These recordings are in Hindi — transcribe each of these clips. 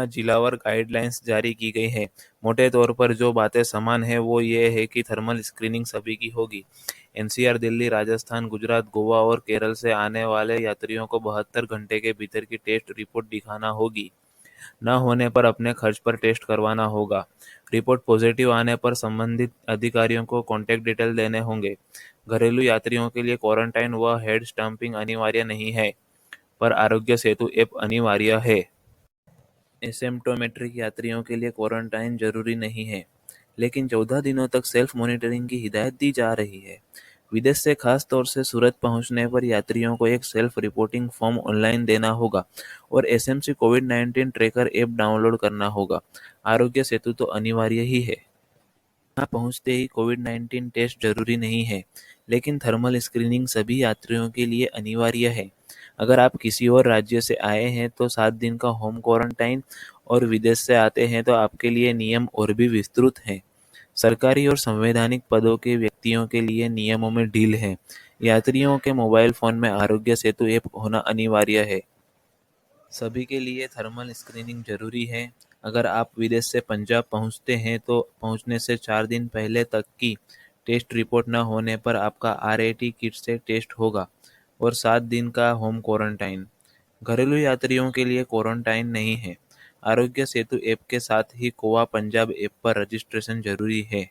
यहाँ जिलावार गाइडलाइंस जारी की गई है। मोटे तौर पर जो बातें समान है वो ये है कि थर्मल स्क्रीनिंग सभी की होगी। एनसीआर, दिल्ली, राजस्थान, गुजरात, गोवा और केरल से आने वाले यात्रियों को 72 घंटे के भीतर की टेस्ट रिपोर्ट दिखाना होगी। न होने पर अपने खर्च पर टेस्ट करवाना होगा। रिपोर्ट पॉजिटिव आने पर संबंधित अधिकारियों को कॉन्टैक्ट डिटेल देने होंगे। घरेलू यात्रियों के लिए क्वारंटाइन व हेड स्टैंपिंग अनिवार्य नहीं है, पर आरोग्य सेतु ऐप अनिवार्य है। एसिम्प्टोमेट्रिक यात्रियों के लिए क्वारंटाइन जरूरी नहीं है, लेकिन 14 दिनों तक सेल्फ मॉनिटरिंग की हिदायत दी जा रही है। विदेश से खास तौर से सूरत पहुंचने पर यात्रियों को एक सेल्फ रिपोर्टिंग फॉर्म ऑनलाइन देना होगा और एसएमसी कोविड-19 ट्रैकर ऐप डाउनलोड करना होगा। आरोग्य सेतु तो अनिवार्य ही है। यहाँ पहुंचते ही कोविड-19 टेस्ट जरूरी नहीं है, लेकिन थर्मल स्क्रीनिंग सभी यात्रियों के लिए अनिवार्य है। अगर आप किसी और राज्य से आए हैं तो 7 दिन का होम क्वारंटाइन, और विदेश से आते हैं तो आपके लिए नियम और भी विस्तृत हैं। सरकारी और संवैधानिक पदों के व्यक्तियों के लिए नियमों में ढील है। यात्रियों के मोबाइल फोन में आरोग्य सेतु ऐप होना अनिवार्य है। सभी के लिए थर्मल स्क्रीनिंग जरूरी है। अगर आप विदेश से पंजाब पहुंचते हैं तो पहुंचने से 4 दिन पहले तक की टेस्ट रिपोर्ट न होने पर आपका आरएटी किट से टेस्ट होगा और 7 दिन का होम क्वारंटाइन। घरेलू यात्रियों के लिए क्वारंटाइन नहीं है। आरोग्य सेतु ऐप के साथ ही गोवा पंजाब ऐप पर रजिस्ट्रेशन जरूरी है।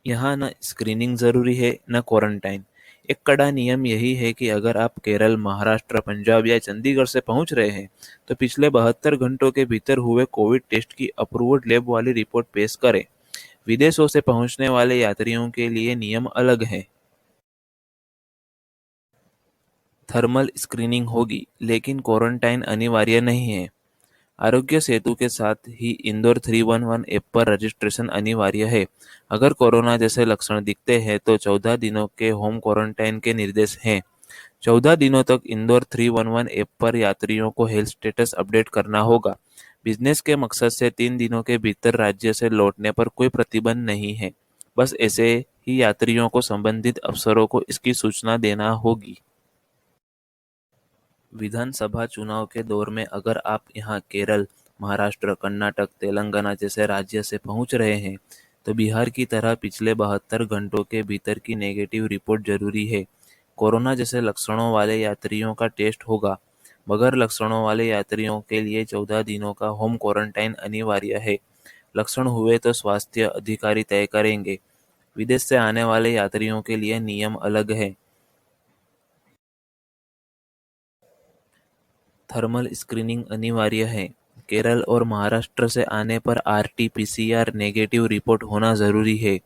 यहाँ न स्क्रीनिंग जरूरी है न क्वारंटाइन। एक कड़ा नियम यही है कि अगर आप केरल, महाराष्ट्र, पंजाब या चंडीगढ़ से पहुंच रहे हैं तो पिछले 72 घंटों के भीतर हुए कोविड टेस्ट की अप्रूव्ड लैब वाली रिपोर्ट पेश करें। विदेशों से पहुंचने वाले यात्रियों के लिए नियम अलग हैं। थर्मल स्क्रीनिंग होगी, लेकिन क्वारंटाइन अनिवार्य नहीं है। आरोग्य सेतु के साथ ही इंदौर 311 ऐप पर रजिस्ट्रेशन अनिवार्य है। अगर कोरोना जैसे लक्षण दिखते हैं तो 14 दिनों के होम क्वारंटाइन के निर्देश हैं। 14 दिनों तक इंदौर 311 ऐप पर यात्रियों को हेल्थ स्टेटस अपडेट करना होगा। बिजनेस के मकसद से 3 दिनों के भीतर राज्य से लौटने पर कोई प्रतिबंध नहीं है। बस ऐसे ही यात्रियों को संबंधित अफसरों को इसकी सूचना देना होगी। विधानसभा चुनाव के दौर में अगर आप यहाँ केरल, महाराष्ट्र, कर्नाटक, तेलंगाना जैसे राज्य से पहुँच रहे हैं तो बिहार की तरह पिछले 72 घंटों के भीतर की नेगेटिव रिपोर्ट जरूरी है। कोरोना जैसे लक्षणों वाले यात्रियों का टेस्ट होगा। बगैर लक्षणों वाले यात्रियों के लिए 14 दिनों का होम क्वारंटाइन अनिवार्य है। लक्षण हुए तो स्वास्थ्य अधिकारी तय करेंगे। विदेश से आने वाले यात्रियों के लिए नियम अलग है। थर्मल स्क्रीनिंग अनिवार्य है। केरल और महाराष्ट्र से आने पर आरटी-पीसीआर नेगेटिव रिपोर्ट होना जरूरी है।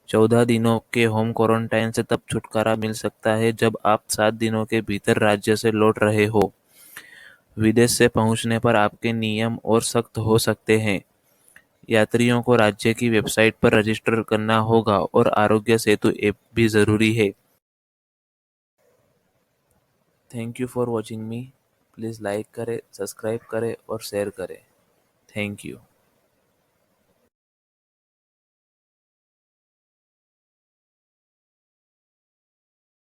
14 दिनों के होम क्वारंटाइन से तब छुटकारा मिल सकता है जब आप 7 दिनों के भीतर राज्य से लौट रहे हो। विदेश से पहुंचने पर आपके नियम और सख्त हो सकते हैं। यात्रियों को राज्य की वेबसाइट पर रजिस्टर करना होगा और आरोग्य सेतु ऐप भी जरूरी है। Thank you for watching me. Please like करें, सब्सक्राइब करें और शेयर करें। Thank you.